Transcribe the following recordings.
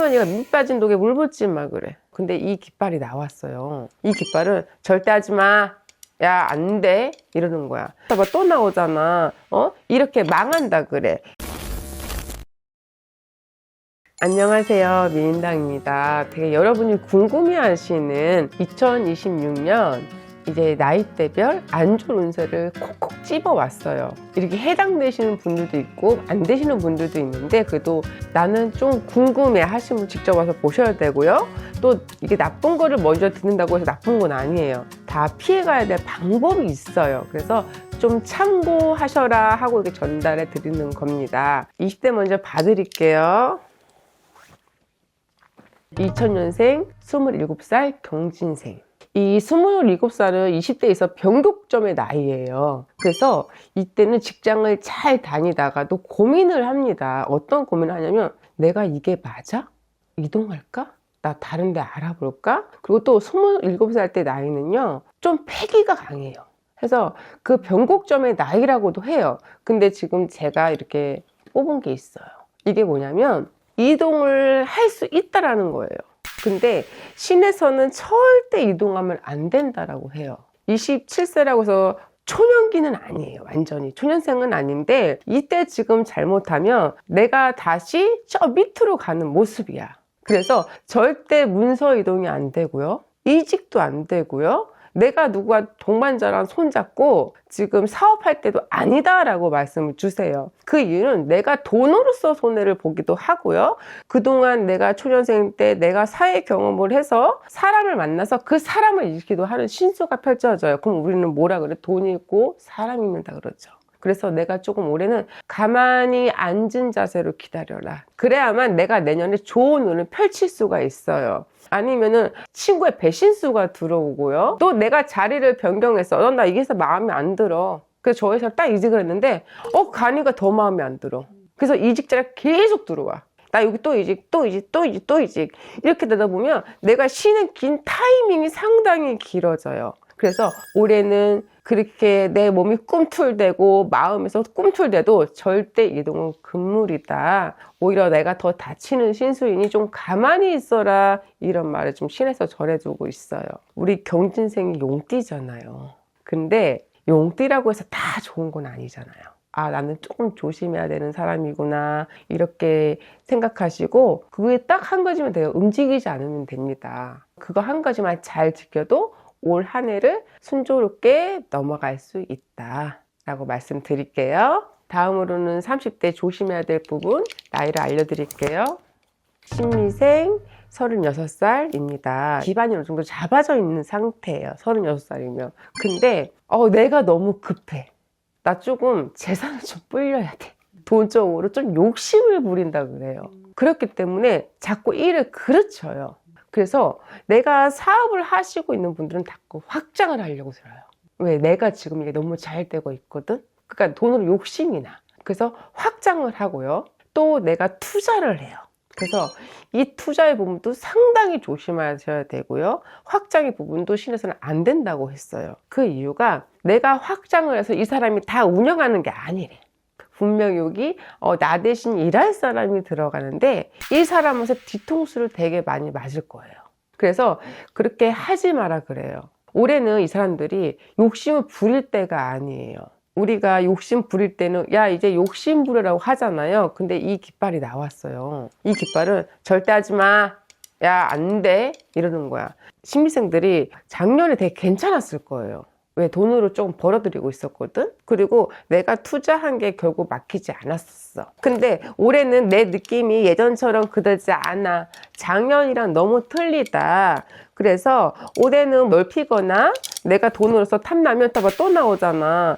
할머니가 밑 빠진 독에 물 붓지 마 그래. 근데 이 깃발이 나왔어요. 이 깃발은 절대 하지 마. 야, 안 돼. 이러는 거야. 봐봐, 또 나오잖아. 이렇게 망한다 그래. 안녕하세요, 미인당입니다. 되게 여러분이 궁금해하시는 2026년 이제 나이대별 안 좋은 운세를 콕콕 집어왔어요. 이렇게 해당되시는 분들도 있고 안 되시는 분들도 있는데, 그래도 나는 좀 궁금해 하시면 직접 와서 보셔야 되고요. 또 이게 나쁜 거를 먼저 듣는다고 해서 나쁜 건 아니에요. 다 피해가야 될 방법이 있어요. 그래서 좀 참고하셔라 하고 이렇게 전달해 드리는 겁니다. 20대 먼저 봐드릴게요. 2000년생 27살 경진생. 이 27살은 20대에서 변곡점의 나이예요. 그래서 이때는 직장을 잘 다니다가도 고민을 합니다. 어떤 고민을 하냐면, 내가 이게 맞아? 이동할까? 나 다른 데 알아볼까? 그리고 또 27살 때 나이는요, 좀 패기가 강해요. 그래서 그 변곡점의 나이라고도 해요. 근데 지금 제가 이렇게 뽑은 게 있어요. 이게 뭐냐면, 이동을 할 수 있다라는 거예요. 근데 신에서는 절대 이동하면 안 된다라고 해요. 27세라고 해서 초년기는 아니에요. 완전히 초년생은 아닌데, 이때 지금 잘못하면 내가 다시 저 밑으로 가는 모습이야. 그래서 절대 문서 이동이 안 되고요, 이직도 안 되고요, 내가 누가 동반자랑 손잡고 지금 사업할 때도 아니다라고 말씀을 주세요. 그 이유는 내가 돈으로서 손해를 보기도 하고요, 그동안 내가 초년생 때 내가 사회 경험을 해서 사람을 만나서 그 사람을 잃기도 하는 신수가 펼쳐져요. 그럼 우리는 뭐라 그래? 돈이 있고 사람이 있는다 그러죠. 그래서 내가 조금 올해는 가만히 앉은 자세로 기다려라. 그래야만 내가 내년에 좋은 운을 펼칠 수가 있어요. 아니면은 친구의 배신수가 들어오고요, 또 내가 자리를 변경해서 나 이게 마음에 안 들어. 그래서 저 회사를 딱 이직을 했는데 가니까 더 마음에 안 들어. 그래서 이직자가 계속 들어와. 나 여기 또 이직, 또 이직, 또 이직, 또 이직. 이렇게 되다 보면 내가 쉬는 긴 타이밍이 상당히 길어져요. 그래서 올해는 그렇게 내 몸이 꿈틀대고 마음에서 꿈틀대도 절대 이동은 금물이다. 오히려 내가 더 다치는 신수이니 좀 가만히 있어라. 이런 말을 좀 신에서 전해주고 있어요. 우리 경진생이 용띠잖아요. 근데 용띠라고 해서 다 좋은 건 아니잖아요. 아, 나는 조금 조심해야 되는 사람이구나, 이렇게 생각하시고 그게 딱 한 가지면 돼요. 움직이지 않으면 됩니다. 그거 한 가지만 잘 지켜도 올 한 해를 순조롭게 넘어갈 수 있다 라고 말씀드릴게요. 다음으로는 30대 조심해야 될 부분 나이를 알려드릴게요. 신미생 36살입니다. 기반이 어느 정도 잡아져 있는 상태예요. 36살이면. 근데 내가 너무 급해. 나 조금 재산을 좀 불려야 돼. 돈적으로 좀 욕심을 부린다 그래요. 그렇기 때문에 자꾸 일을 그르쳐요. 그래서 내가 사업을 하시고 있는 분들은 자꾸 확장을 하려고 들어요. 왜? 내가 지금 이게 너무 잘 되고 있거든? 그러니까 돈으로 욕심이 나. 그래서 확장을 하고요, 또 내가 투자를 해요. 그래서 이 투자의 부분도 상당히 조심하셔야 되고요, 확장의 부분도 신에서는 안 된다고 했어요. 그 이유가 내가 확장을 해서 이 사람이 다 운영하는 게 아니래. 분명히 여기 나 대신 일할 사람이 들어가는데 이 사람한테 뒤통수를 되게 많이 맞을 거예요. 그래서 그렇게 하지 마라 그래요. 올해는 이 사람들이 욕심을 부릴 때가 아니에요. 우리가 욕심 부릴 때는 야, 이제 욕심 부리라고 하잖아요. 근데 이 깃발이 나왔어요. 이 깃발은 절대 하지 마. 야, 안 돼. 이러는 거야. 신미생들이 작년에 되게 괜찮았을 거예요. 왜? 돈으로 조금 벌어들이고 있었거든? 그리고 내가 투자한 게 결국 막히지 않았어. 근데 올해는 내 느낌이 예전처럼 그러지 않아. 작년이랑 너무 틀리다. 그래서 올해는 넓히거나 내가 돈으로서 탐나면 또 나오잖아.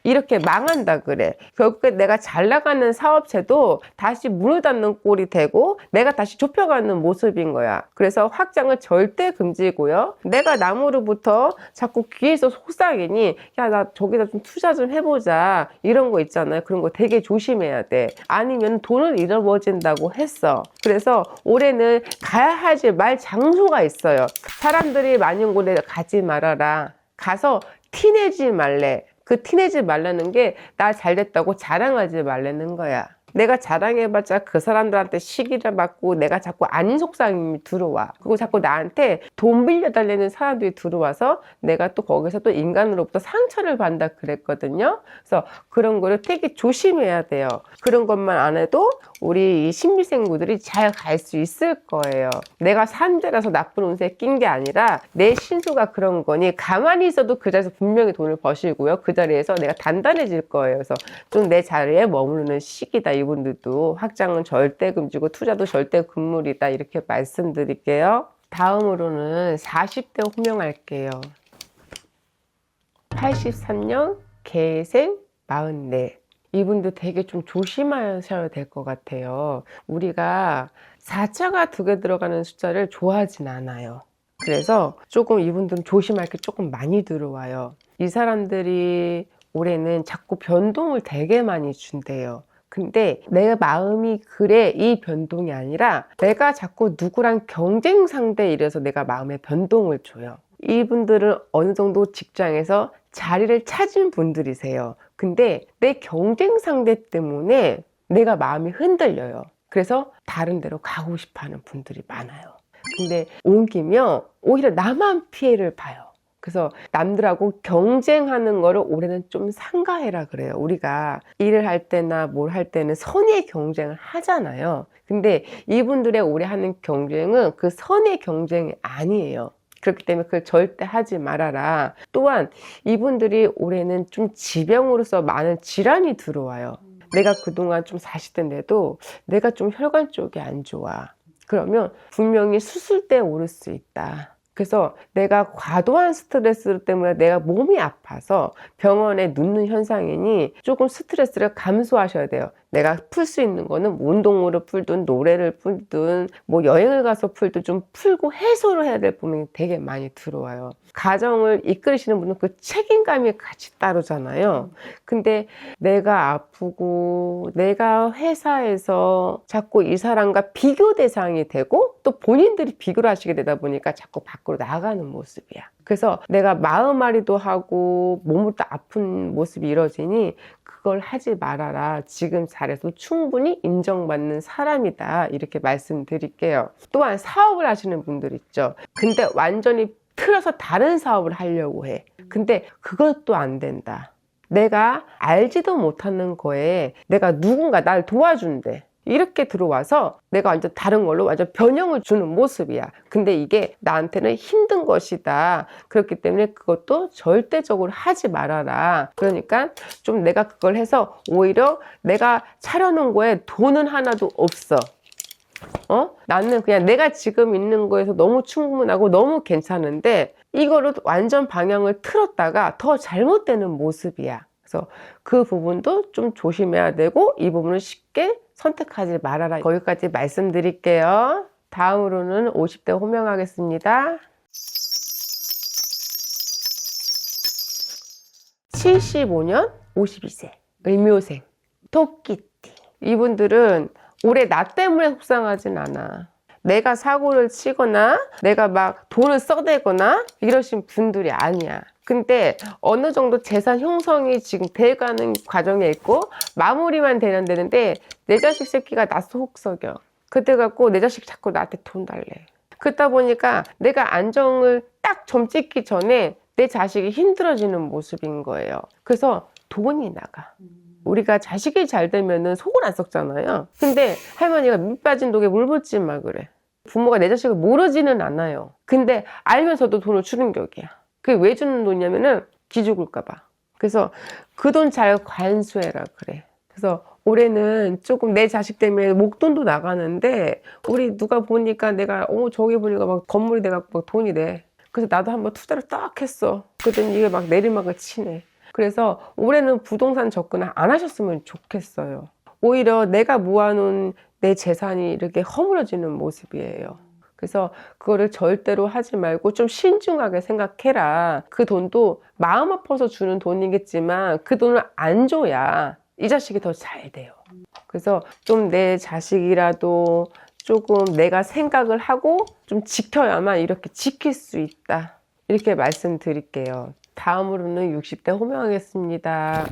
이렇게 망한다 그래. 결국에 내가 잘 나가는 사업체도 다시 문을 닫는 꼴이 되고 내가 다시 좁혀가는 모습인 거야. 그래서 확장을 절대 금지고요. 내가 남으로부터 자꾸 귀에서 속삭이니 야, 나 저기다 좀 투자 좀 해보자, 이런 거 있잖아요. 그런 거 되게 조심해야 돼. 아니면 돈을 잃어버진다고 했어. 그래서 올해는 가야 하지 말 장소가 있어요. 사람들이 많은 곳에 가지 말아라. 가서 티내지 말래. 그 티내지 말라는 게 나 잘됐다고 자랑하지 말라는 거야. 내가 자랑해봤자 그 사람들한테 시기를 받고 내가 자꾸 아닌 속삭임이 들어와. 그리고 자꾸 나한테 돈 빌려달라는 사람들이 들어와서 내가 또 거기서 또 인간으로부터 상처를 받는다 그랬거든요. 그래서 그런 거를 되게 조심해야 돼요. 그런 것만 안 해도 우리 이 신미생구들이 잘 갈 수 있을 거예요. 내가 산재라서 나쁜 운세에 낀 게 아니라 내 신수가 그런 거니 가만히 있어도 그 자리에서 분명히 돈을 버시고요. 그 자리에서 내가 단단해질 거예요. 그래서 좀 내 자리에 머무르는 시기다. 이분들도 확장은 절대 금지고 투자도 절대 금물이다. 이렇게 말씀드릴게요. 다음으로는 40대 호명할게요. 83년 개생 44. 이분들 되게 좀 조심하셔야 될 것 같아요. 우리가 4자가 2개 들어가는 숫자를 좋아하진 않아요. 그래서 조금 이분들은 조심할 게 조금 많이 들어와요. 이 사람들이 올해는 자꾸 변동을 되게 많이 준대요. 근데 내 마음이 그래 이 변동이 아니라 내가 자꾸 누구랑 경쟁 상대 이래서 내가 마음의 변동을 줘요. 이분들은 어느 정도 직장에서 자리를 찾은 분들이세요. 근데 내 경쟁 상대 때문에 내가 마음이 흔들려요. 그래서 다른 데로 가고 싶어 하는 분들이 많아요. 근데 옮기면 오히려 나만 피해를 봐요. 그래서 남들하고 경쟁하는 거를 올해는 좀 삼가해라 그래요. 우리가 일을 할 때나 뭘 할 때는 선의 경쟁을 하잖아요. 근데 이분들의 올해 하는 경쟁은 그 선의 경쟁이 아니에요. 그렇기 때문에 그걸 절대 하지 말아라. 또한 이분들이 올해는 좀 지병으로서 많은 질환이 들어와요. 내가 그동안 좀 40대인데도 내가 좀 혈관 쪽이 안 좋아. 그러면 분명히 수술대에 오를 수 있다. 그래서 내가 과도한 스트레스 때문에 내가 몸이 아파서 병원에 눕는 현상이니 조금 스트레스를 감소하셔야 돼요. 내가 풀 수 있는 거는 운동으로 풀든 노래를 풀든 뭐 여행을 가서 풀든 좀 풀고 해소를 해야 될 부분이 되게 많이 들어와요. 가정을 이끌으시는 분은 그 책임감이 같이 따르잖아요. 근데 내가 아프고 내가 회사에서 자꾸 이 사람과 비교 대상이 되고 또 본인들이 비교를 하시게 되다 보니까 자꾸 밖으로 나가는 모습이야. 그래서 내가 마음앓이도 하고 몸도 아픈 모습이 이뤄지니 그걸 하지 말아라. 지금 잘해서 충분히 인정받는 사람이다. 이렇게 말씀드릴게요. 또한 사업을 하시는 분들 있죠. 근데 완전히 틀어서 다른 사업을 하려고 해. 근데 그것도 안 된다. 내가 알지도 못하는 거에 내가 누군가 날 도와준대. 이렇게 들어와서 내가 완전 다른 걸로 완전 변형을 주는 모습이야. 근데 이게 나한테는 힘든 것이다. 그렇기 때문에 그것도 절대적으로 하지 말아라. 그러니까 좀 내가 그걸 해서 오히려 내가 차려놓은 거에 돈은 하나도 없어. 나는 그냥 내가 지금 있는 거에서 너무 충분하고 너무 괜찮은데 이거를 완전 방향을 틀었다가 더 잘못되는 모습이야. 그래서 그 부분도 좀 조심해야 되고 이 부분을 쉽게 선택하지 말아라. 거기까지 말씀드릴게요. 다음으로는 50대 호명하겠습니다. 75년 52세 을묘생 토끼띠. 이분들은 올해 나 때문에 속상하진 않아. 내가 사고를 치거나 내가 막 돈을 써대거나 이러신 분들이 아니야. 근데 어느 정도 재산 형성이 지금 돼가는 과정에 있고 마무리만 되면 되는데 내 자식 새끼가 나 속 썩여. 그때 갖고 내 자식 자꾸 나한테 돈 달래. 그러다 보니까 내가 안정을 딱 점 찍기 전에 내 자식이 힘들어지는 모습인 거예요. 그래서 돈이 나가. 우리가 자식이 잘 되면은 속을 안 썩잖아요. 근데 할머니가 밑 빠진 독에 물 붓지 마 그래. 부모가 내 자식을 모르지는 않아요. 근데 알면서도 돈을 주는 격이야. 그게 왜 주는 돈이냐면은 기죽을까봐. 그래서 그 돈 잘 관수해라 그래. 그래서 올해는 조금 내 자식 때문에 목돈도 나가는데 우리 누가 보니까 내가 저기 보니까 막 건물이 돼갖고 막 돈이 돼. 그래서 나도 한번 투자를 딱 했어. 그랬더니 이게 막 내리막을 치네. 그래서 올해는 부동산 접근을 안 하셨으면 좋겠어요. 오히려 내가 모아놓은 내 재산이 이렇게 허물어지는 모습이에요. 그래서 그거를 절대로 하지 말고 좀 신중하게 생각해라. 그 돈도 마음 아파서 주는 돈이겠지만 그 돈을 안 줘야 이 자식이 더 잘 돼요. 그래서 좀 내 자식이라도 조금 내가 생각을 하고 좀 지켜야만 이렇게 지킬 수 있다. 이렇게 말씀드릴게요. 다음으로는 60대 호명하겠습니다.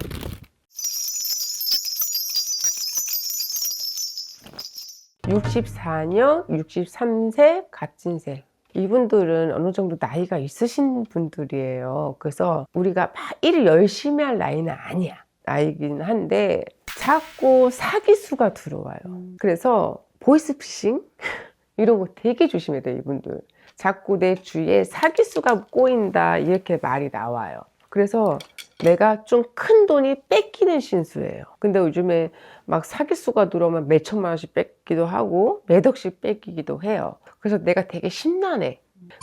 64년, 63세 갑진생. 이분들은 어느 정도 나이가 있으신 분들이에요. 그래서 우리가 막 일을 열심히 할 나이는 아니야. 나이긴 한데 자꾸 사기수가 들어와요. 그래서 보이스피싱 이런 거 되게 조심해야 돼요, 이분들. 자꾸 내 주위에 사기수가 꼬인다 이렇게 말이 나와요. 그래서 내가 좀 큰 돈이 뺏기는 신수예요. 근데 요즘에 막 사기수가 들어오면 몇 천만 원씩 뺏기도 하고 몇 억씩 뺏기기도 해요. 그래서 내가 되게 심란해.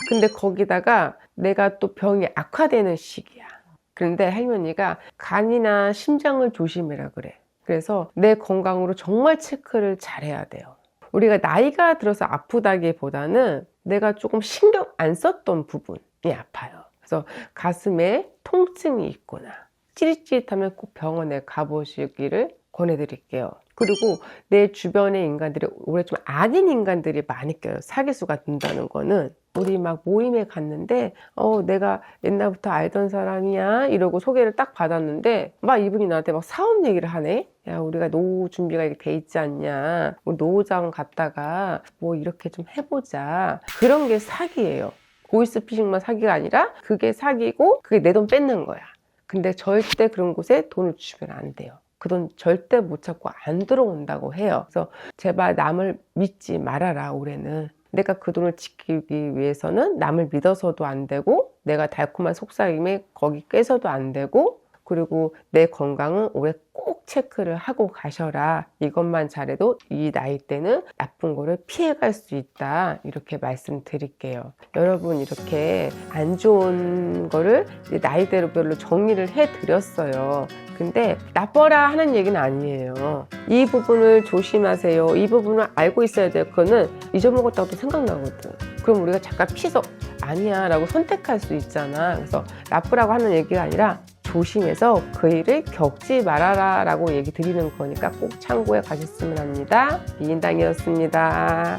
근데 거기다가 내가 또 병이 악화되는 시기야. 그런데 할머니가 간이나 심장을 조심해라 그래. 그래서 내 건강으로 정말 체크를 잘해야 돼요. 우리가 나이가 들어서 아프다기보다는 내가 조금 신경 안 썼던 부분이 아파요. 그래서 가슴에 통증이 있거나 찌릿찌릿하면 꼭 병원에 가보시기를 권해드릴게요. 그리고 내 주변의 인간들이 올해 좀 아닌 인간들이 많이 껴요. 사기수가 된다는 거는. 우리 막 모임에 갔는데 내가 옛날부터 알던 사람이야 이러고 소개를 딱 받았는데 막 이분이 나한테 막 사업 얘기를 하네. 야, 우리가 노후 준비가 이렇게 돼 있지 않냐, 뭐 노후자원 갔다가 뭐 이렇게 좀 해보자. 그런 게 사기예요. 보이스피싱만 사기가 아니라 그게 사기고 그게 내 돈 뺏는 거야. 근데 절대 그런 곳에 돈을 주면 안 돼요. 그 돈 절대 못 찾고 안 들어온다고 해요. 그래서 제발 남을 믿지 말아라. 올해는 내가 그 돈을 지키기 위해서는 남을 믿어서도 안 되고, 내가 달콤한 속삭임에 거기 깨서도 안 되고, 그리고 내 건강은 올해 꼭 체크를 하고 가셔라. 이것만 잘해도 이 나이 때는 나쁜 거를 피해갈 수 있다. 이렇게 말씀드릴게요. 여러분, 이렇게 안 좋은 거를 나이대로별로 정리를 해드렸어요. 근데 나빠라 하는 얘기는 아니에요. 이 부분을 조심하세요. 이 부분을 알고 있어야 돼요. 그거는 잊어먹었다고도 생각나거든. 그럼 우리가 잠깐 피해서 아니야 라고 선택할 수 있잖아. 그래서 나쁘라고 하는 얘기가 아니라 조심해서 그 일을 겪지 말아라 라고 얘기 드리는 거니까 꼭 참고해 가셨으면 합니다. 미인당이었습니다.